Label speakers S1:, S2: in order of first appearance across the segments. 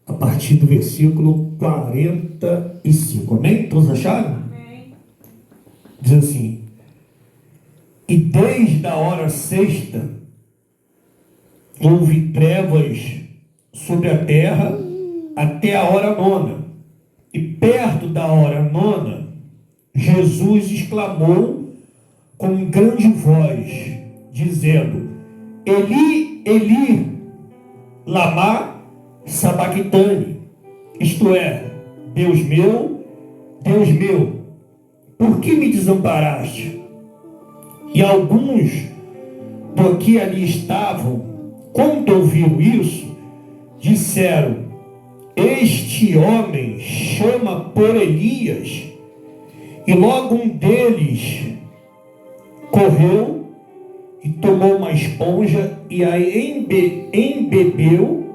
S1: a partir do versículo 45. Amém? Todos acharam?
S2: Amém.
S1: Diz assim: e desde a hora sexta houve trevas sobre a terra até a hora nona. E perto da hora nona, Jesus exclamou com grande voz, dizendo: Eli, Eli, lama sabachthani, isto é, Deus meu, por que me desamparaste? E alguns do que ali estavam, quando ouviram isso, disseram: este homem chama por Elias. E logo um deles correu e tomou uma esponja e a embebeu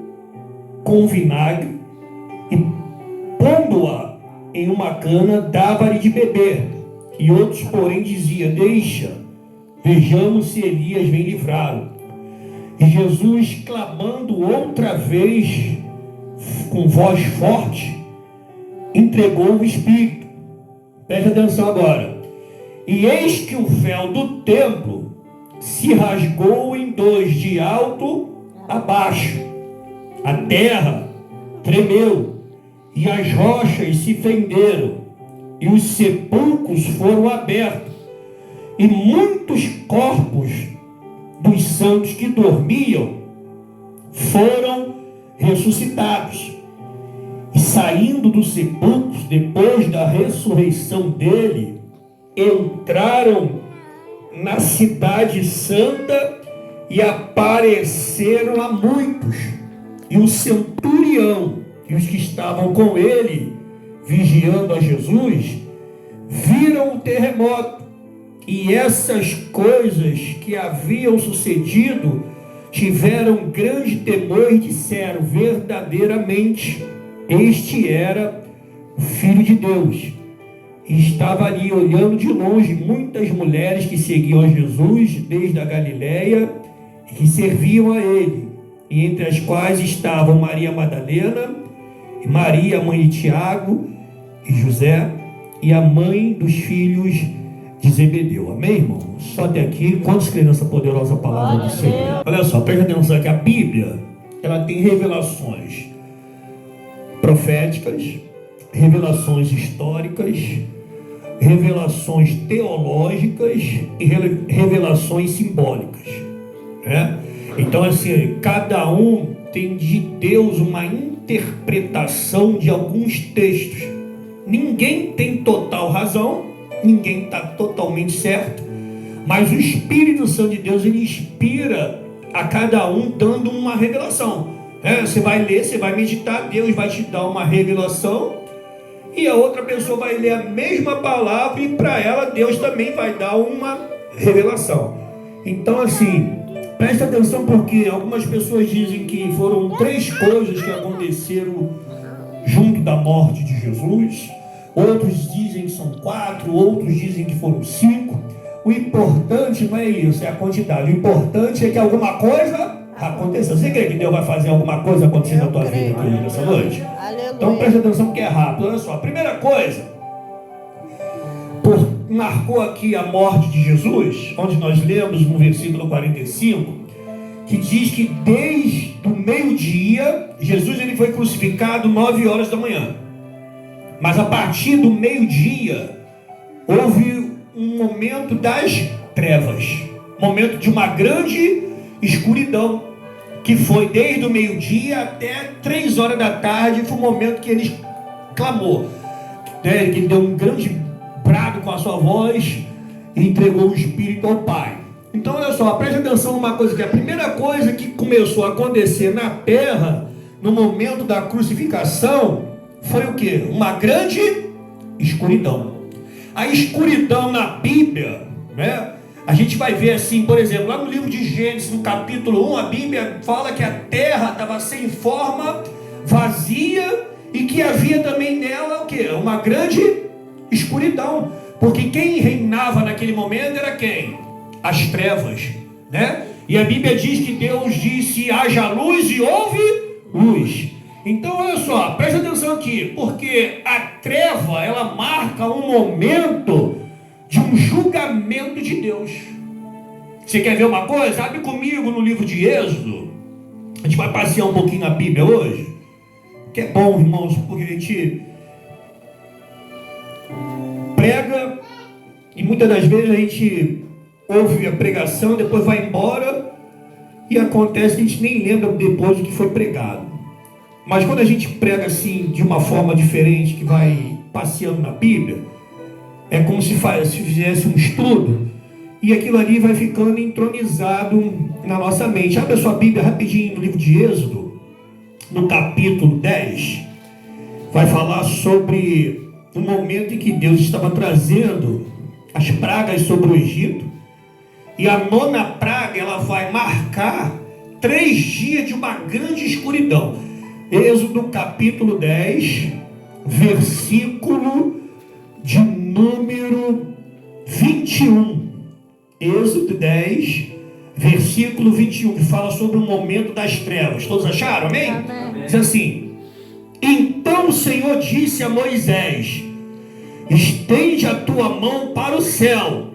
S1: com vinagre e, pondo-a em uma cana, dava-lhe de beber. E outros, porém, diziam: deixa, vejamos se Elias vem livrá-lo. E Jesus, clamando outra vez com voz forte, entregou o Espírito. Preste atenção agora. E eis que o véu do templo se rasgou em dois, de alto a baixo. A terra tremeu, e as rochas se fenderam, e os sepulcros foram abertos, e muitos corpos dos santos que dormiam foram ressuscitados. E saindo dos sepulcros, depois da ressurreição dele, entraram na cidade santa e apareceram a muitos. E o centurião e os que estavam com ele, vigiando a Jesus, viram o terremoto e essas coisas que haviam sucedido, tiveram grande temor e disseram: verdadeiramente este era o Filho de Deus. E estava ali olhando de longe muitas mulheres que seguiam a Jesus desde a Galileia e que serviam a ele, e entre as quais estavam Maria Madalena, e Maria, mãe de Tiago e José, e a mãe dos filhos de Zebedeu. Amém, irmão? Só até aqui. Quantos creem nessa poderosa palavra do Senhor? Olha só, presta atenção que a Bíblia, ela tem revelações proféticas, revelações históricas, revelações teológicas e revelações simbólicas, né? Então, assim, cada um tem de Deus uma interpretação de alguns textos. Ninguém tem total razão, ninguém está totalmente certo, mas o Espírito Santo de Deus, ele inspira a cada um dando uma revelação. Você vai ler, você vai meditar, Deus vai te dar uma revelação, e a outra pessoa vai ler a mesma palavra e para ela Deus também vai dar uma revelação. Então, assim, presta atenção, porque algumas pessoas dizem que foram 3 coisas que aconteceram junto da morte de Jesus. Outros dizem que são 4, outros dizem que foram 5. O importante não é isso, é a quantidade. O importante é que alguma coisa aconteceu. Você crê que Deus vai fazer alguma coisa acontecer na tua vida aqui nessa noite?
S2: Aleluia.
S1: Então presta atenção que é rápido. Olha só, a primeira coisa, marcou aqui a morte de Jesus, onde nós lemos no versículo 45, que diz que desde o meio-dia, Jesus ele foi crucificado 9 horas da manhã. Mas a partir do meio-dia, houve um momento das trevas, momento de uma grande escuridão, que foi desde o meio-dia até 3 horas da tarde. Foi o momento que ele clamou, né? Que deu um grande brado com a sua voz e entregou o Espírito ao Pai. Então, olha só, preste atenção numa coisa, que a primeira coisa que começou a acontecer na terra, no momento da crucificação, foi o quê? Uma grande escuridão. A escuridão na Bíblia, né? A gente vai ver assim, por exemplo, lá no livro de Gênesis, no capítulo 1, a Bíblia fala que a terra estava sem forma, vazia, e que havia também nela o quê? Uma grande escuridão. Porque quem reinava naquele momento era quem? As trevas, né? E a Bíblia diz que Deus disse: haja luz, e houve luz. Então, olha só, presta atenção aqui, porque a treva, ela marca um momento de um julgamento de Deus. Você quer ver uma coisa? Abre comigo no livro de Êxodo. A gente vai passear um pouquinho na Bíblia hoje, que é bom, irmãos, porque a gente prega e muitas das vezes a gente ouve a pregação, depois vai embora e acontece que a gente nem lembra depois do que foi pregado. Mas quando a gente prega assim, de uma forma diferente, que vai passeando na Bíblia, é como se fizesse um estudo, e aquilo ali vai ficando entronizado na nossa mente. Abre a sua Bíblia rapidinho no livro de Êxodo, no capítulo 10, vai falar sobre o momento em que Deus estava trazendo as pragas sobre o Egito, e a 9ª praga, ela vai marcar 3 dias de uma grande escuridão. Êxodo capítulo 10, versículo de número 21. Êxodo 10, versículo 21, que fala sobre o momento das trevas. Todos acharam? Amém?
S2: Amém.
S1: Diz assim: então o Senhor disse a Moisés: estende a tua mão para o céu,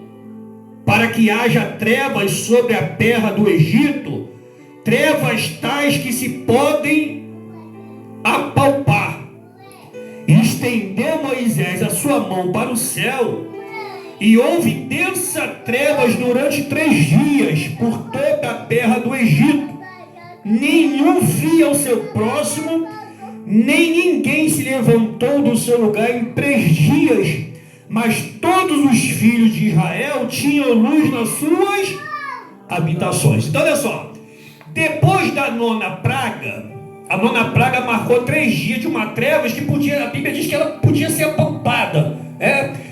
S1: para que haja trevas sobre a terra do Egito, trevas tais que se podem apalpar. E estendeu Moisés a sua mão para o céu, e houve densa trevas durante 3 dias por toda a terra do Egito. Nenhum via o seu próximo, nem ninguém se levantou do seu lugar em 3 dias, mas todos os filhos de Israel tinham luz nas suas habitações. Então olha só, depois da 9ª praga, a 9ª praga marcou 3 dias de uma trevas que podia, a Bíblia diz que ela podia ser apalpada.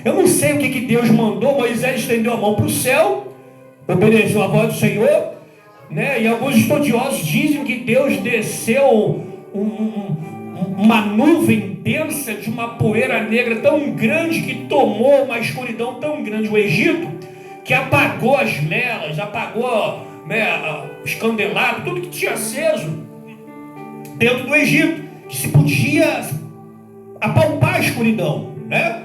S1: Eu não sei o que Deus mandou. Moisés estendeu a mão para o céu, obedeceu a voz do Senhor, né? E alguns estudiosos dizem que Deus desceu uma nuvem densa de uma poeira negra tão grande que tomou uma escuridão tão grande o Egito, que apagou as velas, apagou, né, os candelabros, tudo que tinha aceso dentro do Egito, se podia apalpar a escuridão, né?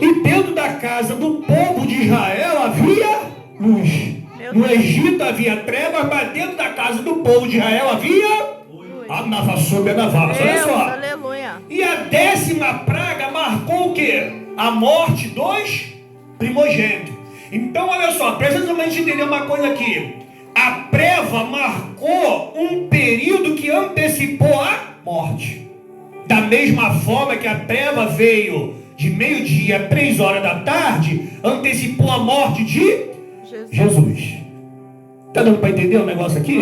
S1: E dentro da casa do povo de Israel havia luz. No Egito havia trevas, mas dentro da casa do povo de Israel havia a nava sobre a navassa. Olha só.
S2: Aleluia.
S1: E a 10ª praga marcou o quê? A morte dos primogênitos. Então olha só, precisa entender uma coisa aqui. A treva marcou um período que antecipou a morte. Da mesma forma que a treva veio de meio-dia a 3 horas da tarde, antecipou a morte de Jesus. Está dando para entender o negócio aqui?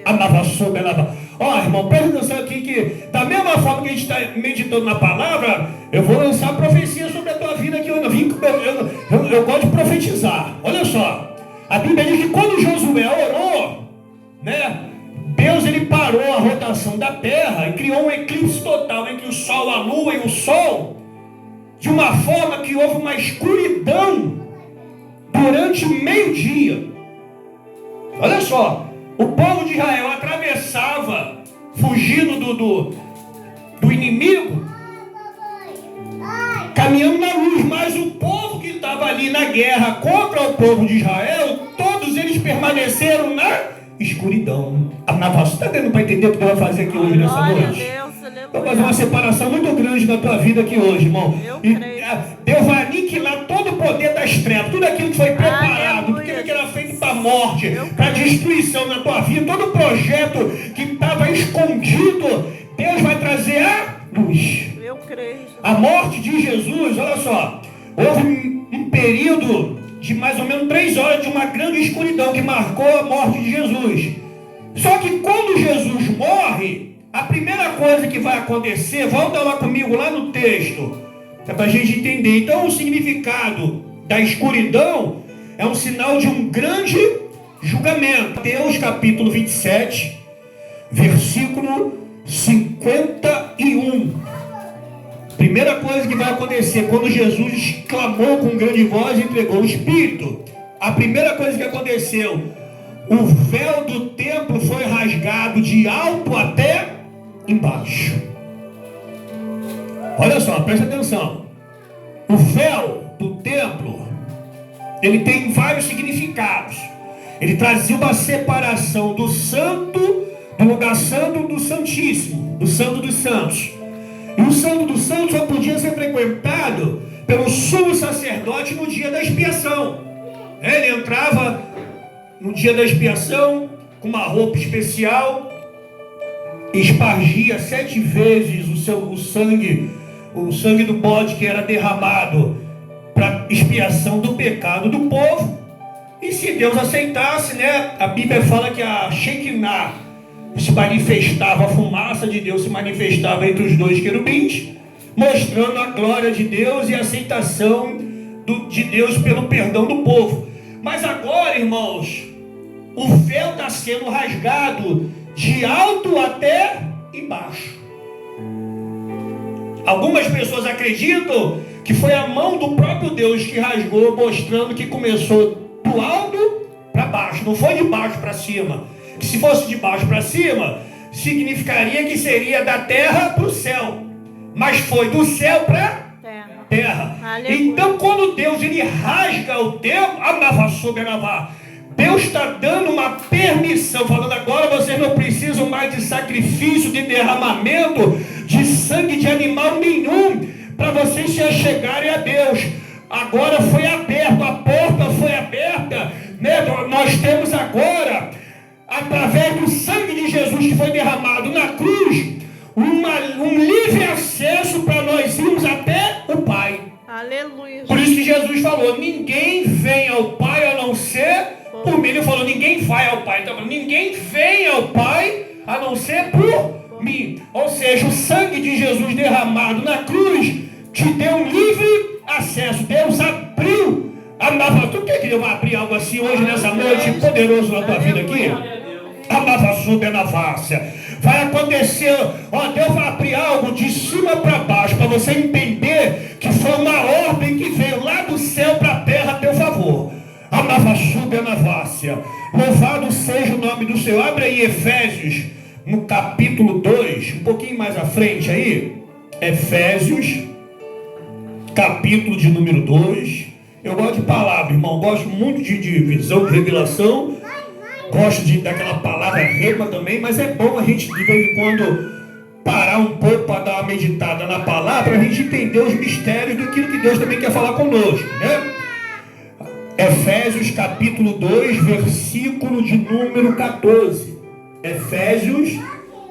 S1: A nava sobre a nava. Ó, irmão, presta atenção aqui que da mesma forma que a gente está meditando na palavra, eu vou lançar profecia sobre a tua vida aqui. Eu gosto de profetizar. Olha só, a Bíblia diz que quando Josué orou, né, Deus ele parou a rotação da terra e criou um eclipse total entre o sol, a lua e o sol, de uma forma que houve uma escuridão durante meio-dia. Olha só, o povo de Israel atravessava, fugindo do inimigo, caminhando na luz, mas o povo que estava ali na guerra contra o povo de Israel, todos eles permaneceram na escuridão. Você está dando para entender o que Deus vai fazer aqui hoje nessa noite? Vou fazer uma separação muito grande na tua vida aqui hoje, irmão. E Deus vai aniquilar todo o poder das trevas, tudo aquilo que foi preparado, tudo aquilo que era feito para a morte, para destruição na tua vida, todo o projeto que estava escondido, Deus vai trazer a luz.
S2: Eu creio.
S1: A morte de Jesus, olha só, houve um período de mais ou menos 3 horas de uma grande escuridão que marcou a morte de Jesus. Só que quando Jesus morre, a primeira coisa que vai acontecer, volta lá comigo, lá no texto, é para a gente entender. Então o significado da escuridão é um sinal de um grande julgamento. Mateus capítulo 27, versículo 51. Primeira coisa que vai acontecer quando Jesus clamou com grande voz e entregou o Espírito. A primeira coisa que aconteceu, o véu do templo foi rasgado de alto até embaixo. Olha só, presta atenção. O véu do templo, ele tem vários significados. Ele trazia uma separação do santo, do lugar santo, do santíssimo, do santo dos santos. E o santo dos santos só podia ser frequentado pelo sumo sacerdote no dia da expiação. Ele entrava no dia da expiação com uma roupa especial, espargia 7 vezes o sangue do bode que era derramado para expiação do pecado do povo. E se Deus aceitasse, né? A Bíblia fala que a Shekinah se manifestava, a fumaça de Deus se manifestava entre os 2 querubins, mostrando a glória de Deus e a aceitação de Deus pelo perdão do povo. Mas agora, irmãos, o véu está sendo rasgado de alto até embaixo. Algumas pessoas acreditam que foi a mão do próprio Deus que rasgou, mostrando que começou do alto para baixo, não foi de baixo para cima. Que se fosse de baixo para cima, significaria que seria da terra para o céu, mas foi do céu para terra. Então, quando Deus ele rasga o templo, Deus está dando uma permissão, falando agora vocês não precisam mais de sacrifício, de derramamento de sangue de animal nenhum para vocês se achegarem a Deus. Agora foi aberto, a porta foi aberta, né? Nós temos agora, através do sangue de Jesus que foi derramado na cruz, um livre acesso para nós irmos até o Pai.
S2: Aleluia.
S1: Por isso que Jesus falou, ninguém vem ao Pai a não ser por mim. Ele falou, ninguém vai ao Pai. Então, ninguém vem ao Pai a não ser por mim. Ou seja, o sangue de Jesus derramado na cruz te deu um livre acesso. Deus abriu a nova. Tu quer que Deus vai abrir algo assim hoje, nessa noite, poderoso na tua vida aqui? A nova sube na várzea. Vai acontecer, ó, Deus vai abrir algo de cima para baixo, para você entender que foi uma ordem que veio lá do céu para a terra a teu favor. A nova sube na várzea. Louvado seja o nome do Senhor. Abre aí Efésios, no capítulo 2, um pouquinho mais à frente aí. Efésios, capítulo de número 2. Eu gosto de palavra, irmão. Gosto muito de visão, de revelação. Gosto daquela palavra rema também. Mas é bom a gente, de vez em quando, parar um pouco para dar uma meditada na palavra, para a gente entender os mistérios daquilo que Deus também quer falar conosco, né? Efésios capítulo 2, versículo de número 14. Efésios,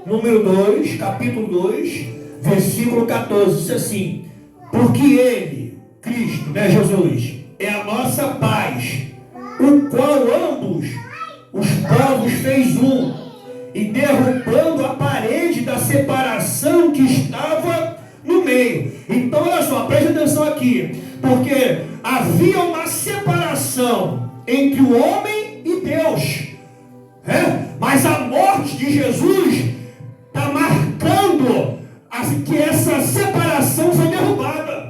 S1: número 2, capítulo 2, versículo 14. Diz assim: porque Ele, Cristo, né, Jesus, é a nossa paz, o qual ambos os povos fez um, e derrubando a parede da separação que estava no meio. Então, olha só, preste atenção aqui, porque havia uma separação entre o homem e Deus, mas a morte de Jesus está marcando que essa separação foi derrubada.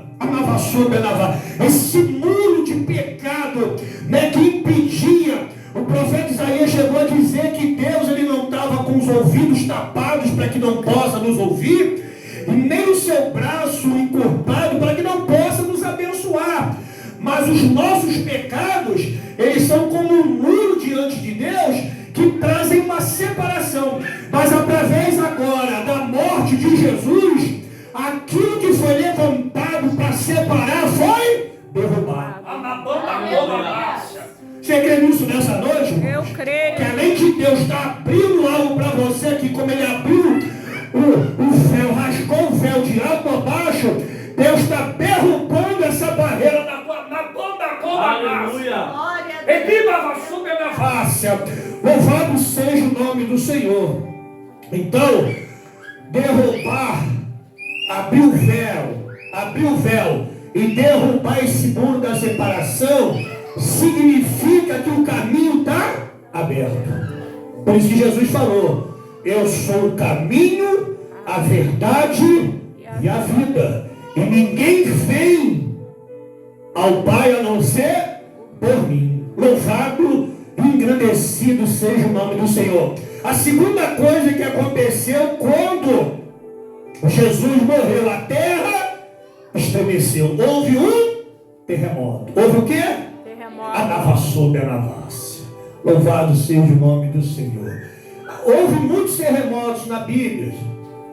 S1: Esse muro de pecado, né, que impedia. O profeta Isaías chegou a dizer que Deus ele não estava com os ouvidos tapados para que não possa nos ouvir, e nem o seu braço encurtado para que não possa nos abençoar. Mas os nossos pecados, eles são como um muro diante de Deus, que trazem uma separação. Mas através agora da morte de Jesus, aquilo que foi levantado para separar foi derrubado. Você crê nisso nessa noite?
S2: Eu creio.
S1: Que além de Deus estar abrindo algo para você aqui, como Ele abriu o véu, rasgou o véu de alto a baixo, Deus está derrubando essa barreira na bomba.
S2: Aleluia.
S1: Louvado seja o nome do Senhor. Então, derrubar, abrir o véu e derrubar esse muro da separação significa que o caminho está aberto. Por isso que Jesus falou: eu sou o caminho, a verdade e a vida, e ninguém vem ao Pai a não ser por mim. Louvado e engrandecido seja o nome do Senhor. A segunda coisa que aconteceu quando Jesus morreu, a terra estremeceu. Houve um terremoto. Houve o quê?
S2: Terremoto.
S1: Anavassou Benavassi. Louvado seja o nome do Senhor. Houve muitos terremotos na Bíblia,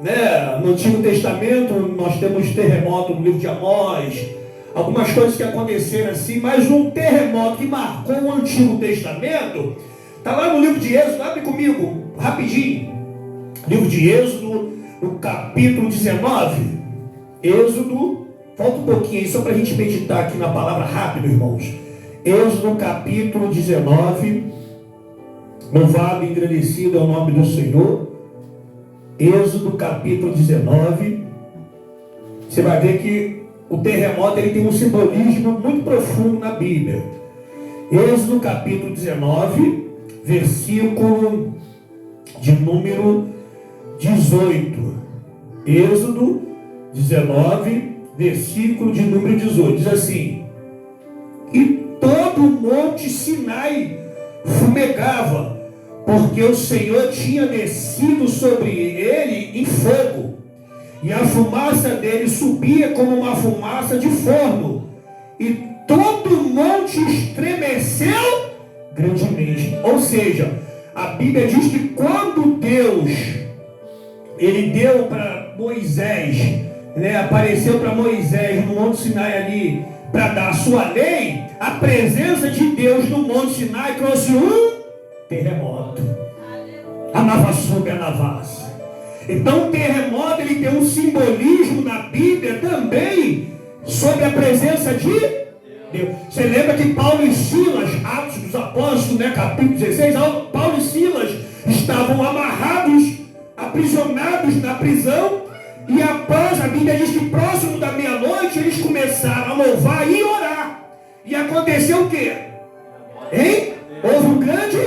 S1: né? No Antigo Testamento nós temos terremoto no livro de Amós, algumas coisas que aconteceram assim, mas um terremoto que marcou o Antigo Testamento está lá no livro de Êxodo. Abre comigo, rapidinho. Livro de Êxodo, no capítulo 19. Êxodo, falta um pouquinho aí só para a gente meditar aqui na palavra rápido, irmãos. Êxodo, capítulo 19. Louvado e engrandecido é o nome do Senhor. Êxodo, capítulo 19. Você vai ver que o terremoto ele tem um simbolismo muito profundo na Bíblia. Êxodo, capítulo 19, versículo de número 18. Êxodo 19, versículo de número 18. Diz assim: e todo o monte Sinai fumegava, porque o Senhor tinha descido sobre ele em fogo, e a fumaça dele subia como uma fumaça de forno, e todo o monte estremeceu grandemente. Ou seja, a Bíblia diz que quando Deus ele deu para Moisés, né, apareceu para Moisés no Monte Sinai ali para dar a sua lei, a presença de Deus no Monte Sinai trouxe um terremoto. Anavassou Benavassi. Então o terremoto ele tem um simbolismo na Bíblia também sobre a presença de Deus. Você lembra que Paulo e Silas, Atos dos Apóstolos, né, capítulo 16, Paulo e Silas estavam amarrados, aprisionados na prisão, e após, a Bíblia diz que próximo da meia-noite eles começaram a louvar e orar. E aconteceu o quê? Hein? Houve um grande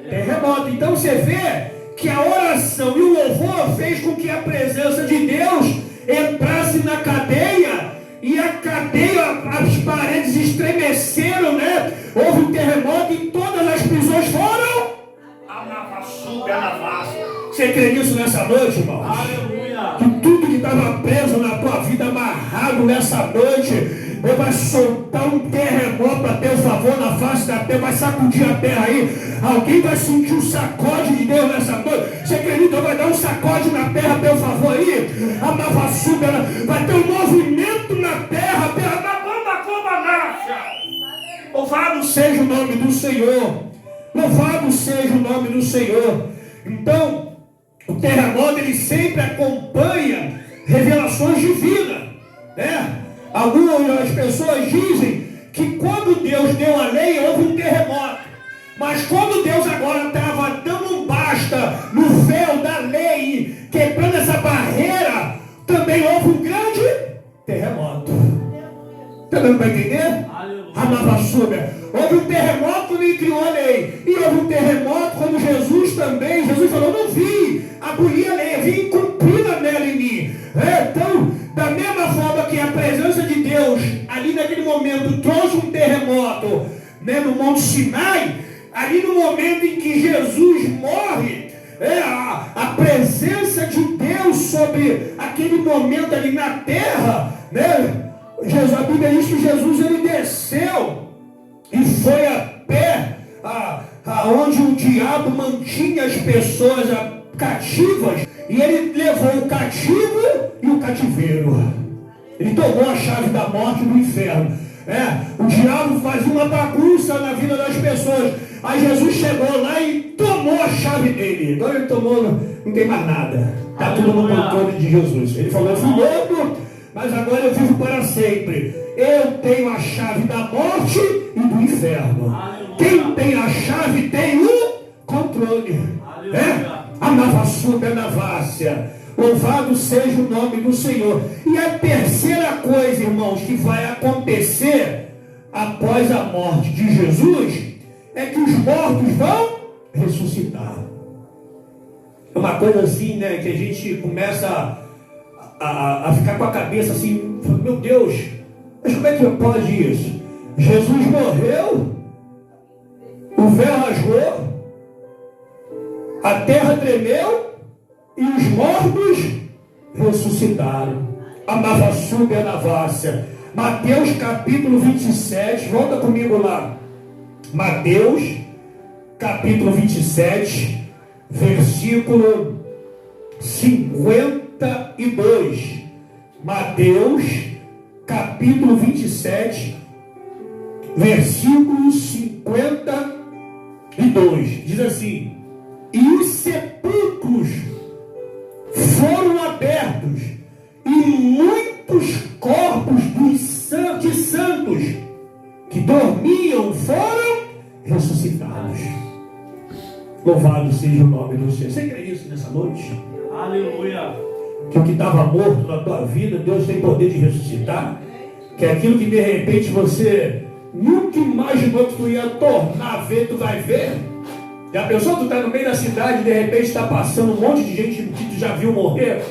S1: terremoto. Então você vê que a oração e o louvor fez com que a presença de Deus entrasse na cadeia, e a cadeia, as paredes estremeceram, né? Houve um terremoto e todas as prisões foram Anavassou Benavassi. Você crê nisso nessa noite, irmãos?
S2: Aleluia.
S1: Que tudo que estava preso na tua vida, amarrado nessa noite, Deus vai soltar um terremoto a teu favor na face da terra, vai sacudir a terra aí. Alguém vai sentir o sacode de Deus nessa noite. Você acredita? Vai dar um sacode na terra a teu favor aí. A Navassúbia vai ter um movimento na terra, na banda comandácia. Louvado seja o nome do Senhor. Louvado seja o nome do Senhor. Então, o terremoto ele sempre acompanha revelações divinas, né? Algumas pessoas dizem que quando Deus deu a lei houve um terremoto, mas quando Deus agora estava dando um basta no véu da lei, quebrando essa barreira, também houve um grande terremoto. Está dando para entender? Amavassúbia. Houve um terremoto quando ele criou a lei, e houve um terremoto quando Jesus também. Jesus falou: não vim abolir a lei, eu vim cumprir-a nela em mim. Então, da mesma forma que a presença de Deus ali naquele momento trouxe um terremoto, né, no Monte Sinai, ali no momento em que Jesus morre, a presença de Deus sobre aquele momento ali na terra, né? A Bíblia diz que Jesus ele desceu e foi a pé aonde o diabo mantinha as pessoas cativas, e ele levou o cativo e o cativeiro. Ele tomou a chave da morte e do inferno. O diabo fazia uma bagunça na vida das pessoas. Aí Jesus chegou lá e tomou a chave dele. Agora ele tomou, não tem mais nada. Está tudo no controle de Jesus. Ele falou: eu fui louco, mas agora eu vivo para sempre. Eu tenho a chave da morte e do inferno. Quem tem a chave tem o controle. Anavassúbia Benavassi. Louvado seja o nome do Senhor. E a terceira coisa, irmãos, que vai acontecer após a morte de Jesus é que os mortos vão ressuscitar. É uma coisa assim, né, que a gente começa a ficar com a cabeça assim: meu Deus, mas como é que pode isso? Jesus morreu, o véu rasgou, a terra tremeu e os mortos ressuscitaram. Amavassuba e Anavácia. Mateus capítulo 27, volta comigo lá. Mateus capítulo 27, versículo 52. Mateus capítulo 27, versículo 52. Diz assim: e os sepulcros foram abertos, e muitos corpos de santos que dormiam foram ressuscitados. Louvado seja o nome do Senhor. Você crê isso nessa noite?
S2: Aleluia.
S1: Que o que estava morto na tua vida, Deus tem poder de ressuscitar? Que aquilo que de repente você nunca imaginou que tu ia tornar a ver, tu vai ver? Já pensou? Tu está no meio da cidade e de repente está passando um monte de gente que tu já viu morrer.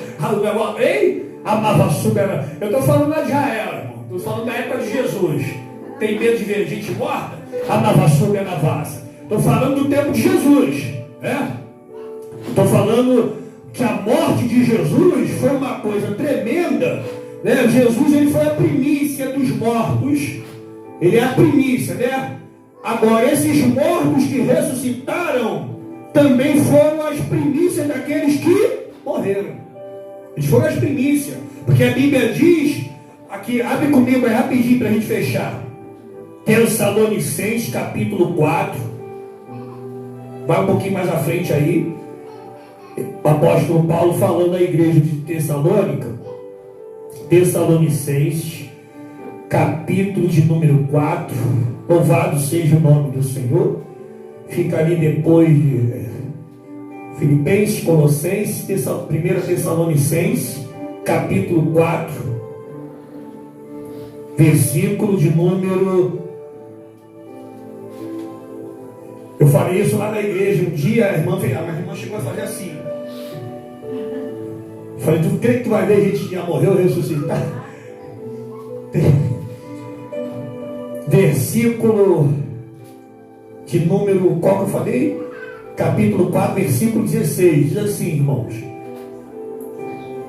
S1: Ei, amava super. Eu estou falando lá de Israel, irmão. Estou falando da época de Jesus. Tem medo de ver gente morta? Amava super na vaza. Estou falando do tempo de Jesus, né? Estou falando que a morte de Jesus foi uma coisa tremenda, né? Jesus, ele foi a primícia dos mortos. Ele é a primícia, né? Agora, esses mortos que ressuscitaram também foram as primícias daqueles que morreram. Eles foram as primícias, porque a Bíblia diz, aqui, abre comigo aí rapidinho para a gente fechar. Tessalonicenses capítulo 4. Vai um pouquinho mais à frente aí. O apóstolo Paulo falando à igreja de Tessalônica. Tessalonicenses capítulo de número 4. Louvado seja o nome do Senhor. Fica ali depois de Filipenses, Colossenses, 1 Tessalonicenses capítulo 4, versículo de número... Eu falei isso lá na igreja um dia, a irmã chegou a fazer assim. Eu falei, tu crê que tu vai ver gente que já morreu ressuscitar? Versículo de número, qual que eu falei? Capítulo 4, versículo 16, diz assim, irmãos.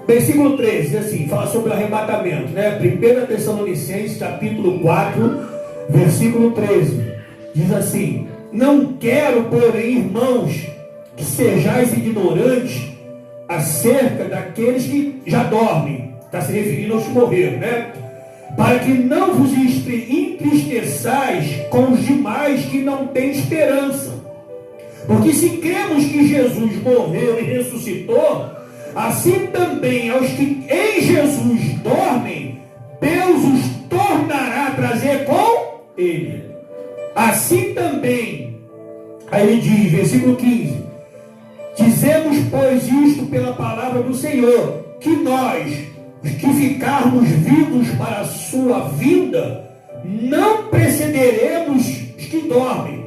S1: Versículo 13, diz assim, fala sobre o arrebatamento, né? 1 Tessalonicenses, capítulo 4, versículo 13, diz assim: não quero, porém, irmãos, que sejais ignorantes acerca daqueles que já dormem. Está se referindo aos que morreram, né? Para que não vos entristeçais com os demais que não têm esperança. Porque se cremos que Jesus morreu e ressuscitou, assim também aos que em Jesus dormem, Deus os tornará a trazer com Ele. Assim também, aí ele diz, versículo 15: dizemos, pois, isto pela palavra do Senhor, que nós, os que ficarmos vivos para a sua vinda, não precederemos os que dormem,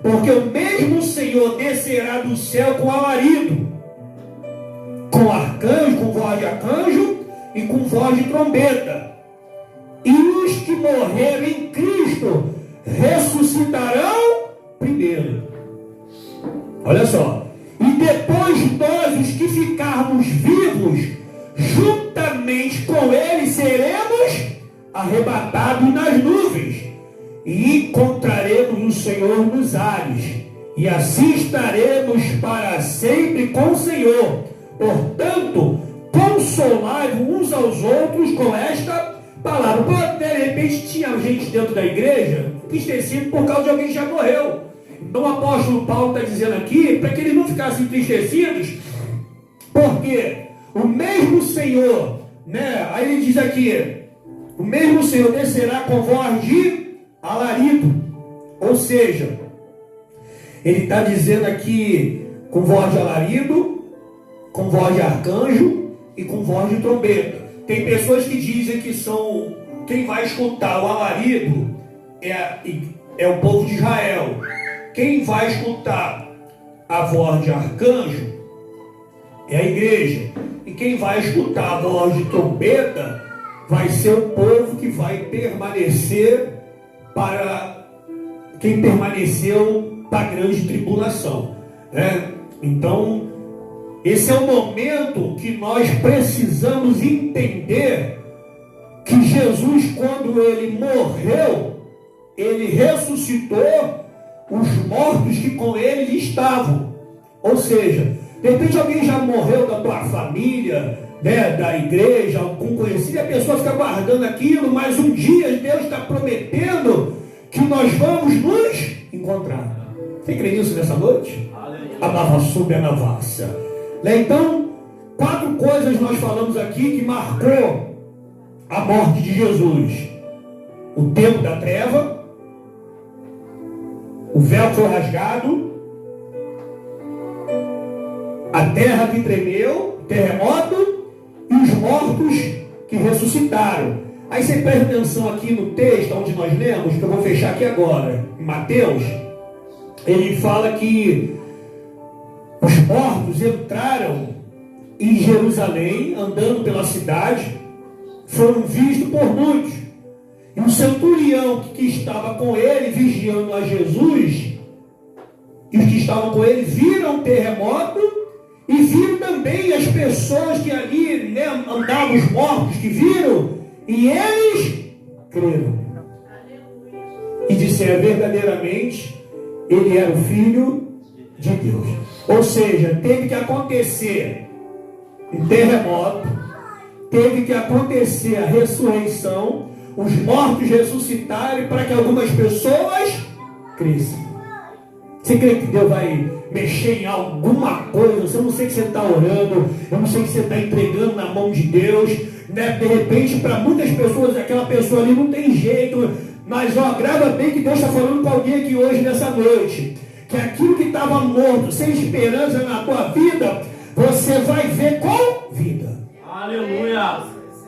S1: porque o mesmo Senhor descerá do céu com alarido, com arcanjo, com voz de arcanjo e com voz de trombeta, e os que morreram em Cristo ressuscitarão primeiro. Olha só. E depois nós, os que ficarmos vivos, juntamente com ele seremos arrebatados nas nuvens e encontraremos o Senhor nos ares, e assim estaremos para sempre com o Senhor. Portanto, consolai-vos uns aos outros com esta palavra. De repente tinha gente dentro da igreja entristecido por causa de alguém que já morreu. Então o apóstolo Paulo está dizendo aqui para que eles não ficassem entristecidos, porque o mesmo Senhor, né? Aí ele diz aqui, o mesmo Senhor descerá com voz de alarido. Ou seja, ele está dizendo aqui com voz de alarido, com voz de arcanjo e com voz de trombeta. Tem pessoas que dizem que são, quem vai escutar o alarido é o povo de Israel. Quem vai escutar a voz de arcanjo é a igreja. E quem vai escutar a voz de trombeta vai ser o povo que vai permanecer para quem permaneceu para a grande tribulação, né? Então, Esse é o momento que nós precisamos entender que Jesus, quando ele morreu, ele ressuscitou os mortos que com ele estavam. Ou seja, de repente alguém já morreu da tua família, né, da igreja, algum conhecido, e a pessoa fica guardando aquilo, mas um dia Deus está prometendo que nós vamos nos encontrar. Você crê nisso nessa noite? Abavassube anavassa. Então, 4 coisas nós falamos aqui que marcou a morte de Jesus: o tempo da treva, o véu que foi rasgado, a terra que tremeu, terremoto, e os mortos que ressuscitaram. Aí você presta atenção aqui no texto onde nós lemos, que eu vou fechar aqui agora, em Mateus. Ele fala que os mortos entraram em Jerusalém, andando pela cidade, foram vistos por muitos. E o centurião que estava com ele, vigiando a Jesus, e os que estavam com ele viram o terremoto e viram também as pessoas que ali, né, andavam, os mortos que viram, e eles creram. E disseram verdadeiramente, ele era o Filho de Deus. Ou seja, teve que acontecer um terremoto, teve que acontecer a ressurreição, os mortos ressuscitarem para que algumas pessoas cresçam. Você crê que Deus vai mexer em alguma coisa? Eu não sei que você está orando, eu não sei que você está entregando na mão de Deus, né? De repente, para muitas pessoas, aquela pessoa ali não tem jeito, mas ó, grava bem que Deus está falando com alguém aqui hoje, nessa noite, que aquilo que estava morto, sem esperança na tua vida, você vai ver com vida.
S2: Aleluia!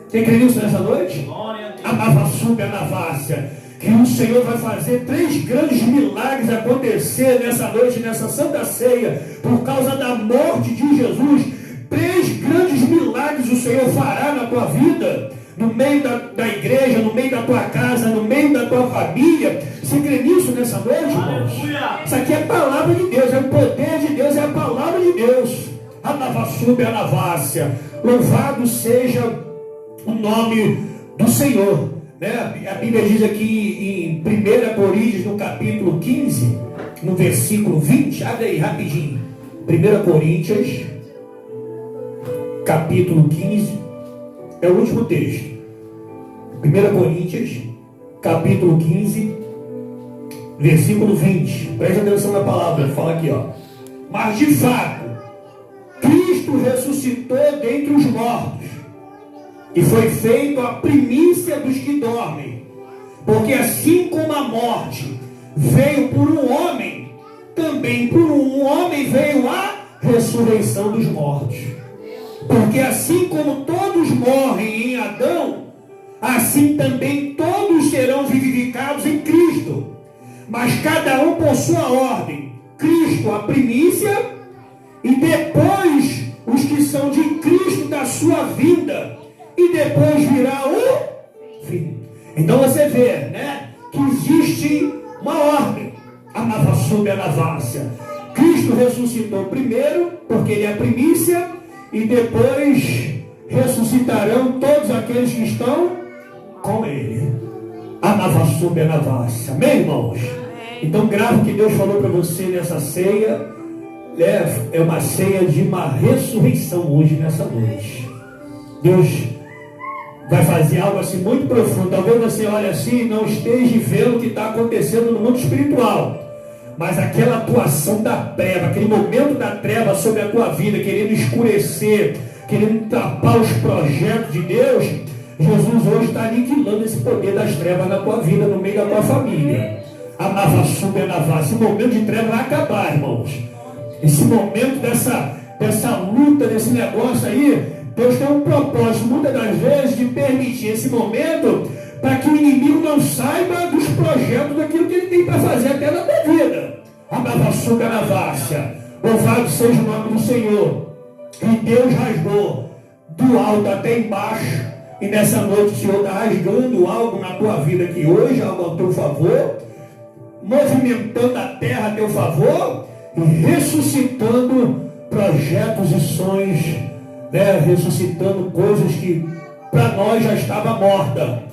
S1: Você crê nisso nessa noite?
S2: Glória a
S1: A Bavassube, a Navácia, que o Senhor vai fazer 3 grandes milagres acontecer nessa noite, nessa Santa Ceia, por causa da morte de Jesus. 3 grandes milagres o Senhor fará na tua vida, no meio da igreja, no meio da tua casa, no meio da tua família. Você crê nisso nessa noite, irmãos? Isso aqui é a palavra de Deus, é o poder de Deus, é a palavra de Deus. A Navassube, a Navácia, louvado seja o nome do Senhor. Né? A Bíblia diz aqui em 1 Coríntios, no capítulo 15, no versículo 20, abre aí rapidinho. 1 Coríntios, capítulo 15, é o último texto. 1 Coríntios, capítulo 15, versículo 20. Presta atenção na palavra, fala aqui, ó. Mas de fato, Cristo ressuscitou dentre os mortos, e foi feito a primícia dos que dormem. Porque assim como a morte veio por um homem, também por um homem veio a ressurreição dos mortos. Porque assim como todos morrem em Adão, assim também todos serão vivificados em Cristo. Mas cada um por sua ordem. Cristo a primícia, e depois os que são de Cristo da sua vinda, e depois virá o fim. Então você vê, né, que existe uma ordem. A Navassube, a Navácia. Cristo ressuscitou primeiro, porque ele é a primícia, e depois ressuscitarão todos aqueles que estão com ele. A Navassube, a Navácia. Amém, irmãos? Então grave o que Deus falou para você nessa ceia. É uma ceia de uma ressurreição hoje, nessa noite. Deus vai fazer algo assim muito profundo. Talvez você olhe assim e não esteja vendo o que está acontecendo no mundo espiritual, mas aquela atuação da treva, aquele momento da treva sobre a tua vida, querendo escurecer, querendo tapar os projetos de Deus, Jesus hoje está aniquilando esse poder das trevas na tua vida, no meio da tua família. A Navassube, a Navácia. Esse momento de treva vai acabar, irmãos. Esse momento dessa luta, desse negócio aí, Deus tem um propósito, muitas das vezes, de permitir esse momento para que o inimigo não saiba dos projetos, daquilo que ele tem para fazer até na tua vida. A Navassube, a Navácia. Louvado seja o nome do Senhor. E Deus rasgou do alto até embaixo. E nessa noite o Senhor está rasgando algo na tua vida aqui hoje, algo a teu favor, movimentando a terra a teu favor e ressuscitando projetos e sonhos, né, ressuscitando coisas que para nós já estava morta.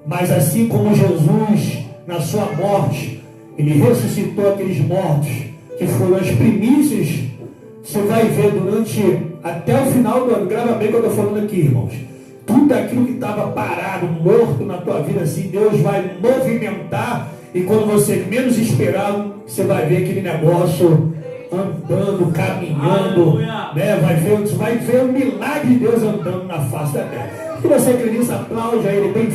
S1: Mas assim como Jesus, na sua morte, ele ressuscitou aqueles mortos, que foram as primícias. Você vai ver até o final do ano, grava bem o que eu estou falando aqui, irmãos. Tudo aquilo que estava parado, morto na tua vida, assim, Deus vai movimentar, e quando você menos esperar, você vai ver aquele negócio andando, caminhando, né? Vai ver o milagre de Deus andando na face da terra. Se você acredita, aplaude a Ele bem